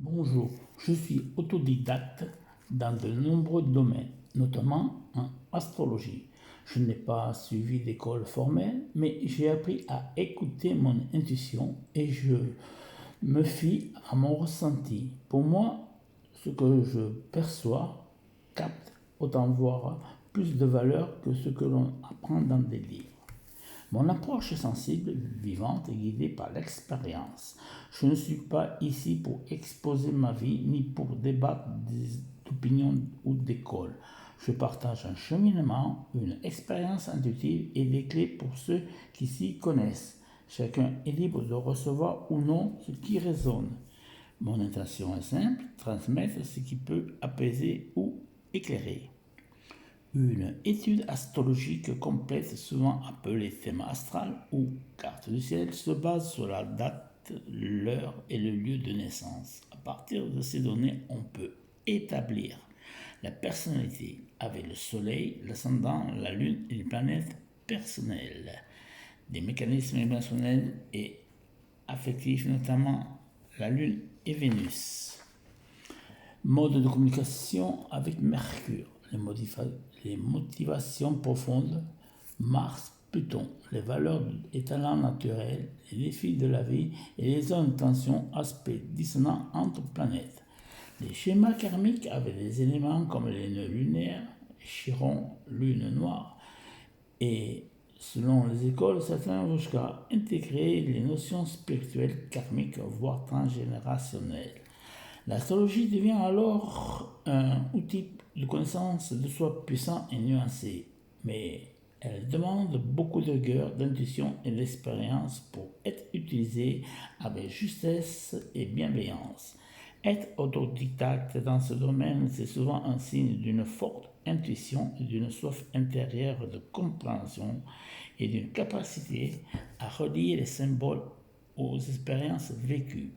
Bonjour, je suis autodidacte dans de nombreux domaines, notamment en astrologie. Je n'ai pas suivi d'école formelle, mais j'ai appris à écouter mon intuition et je me fie à mon ressenti. Pour moi, ce que je perçois capte autant voire plus de valeur que ce que l'on apprend dans des livres. Mon approche est sensible, vivante et guidée par l'expérience. Je ne suis pas ici pour exposer ma vie ni pour débattre d'opinions ou d'écoles. Je partage un cheminement, une expérience intuitive et des clés pour ceux qui s'y connaissent. Chacun est libre de recevoir ou non ce qui résonne. Mon intention est simple, transmettre ce qui peut apaiser ou éclairer. Une étude astrologique complète, souvent appelée thème astral ou carte du ciel, se base sur la date, l'heure et le lieu de naissance. À partir de ces données, on peut établir la personnalité avec le soleil, l'ascendant, la lune et les planètes personnelles. Des mécanismes émotionnels et affectifs, notamment la lune et Vénus. Mode de communication avec Mercure. Les motivations profondes, Mars, Pluton, les valeurs et talents naturels, les défis de la vie et les zones de tension, aspects dissonants entre planètes. Les schémas karmiques avec des éléments comme les nœuds lunaires, Chiron, lune noire, et selon les écoles, certains vont jusqu'à intégrer les notions spirituelles karmiques, voire transgénérationnelles. L'astrologie devient alors un outil de connaissance de soi puissant et nuancé, mais elle demande beaucoup de rigueur, d'intuition et d'expérience pour être utilisée avec justesse et bienveillance. Être autodidacte dans ce domaine, c'est souvent un signe d'une forte intuition, d'une soif intérieure de compréhension et d'une capacité à relier les symboles aux expériences vécues.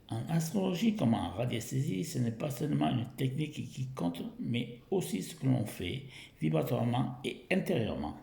En astrologie comme en radiesthésie, ce n'est pas seulement une technique qui compte, mais aussi ce que l'on fait vibratoirement et intérieurement.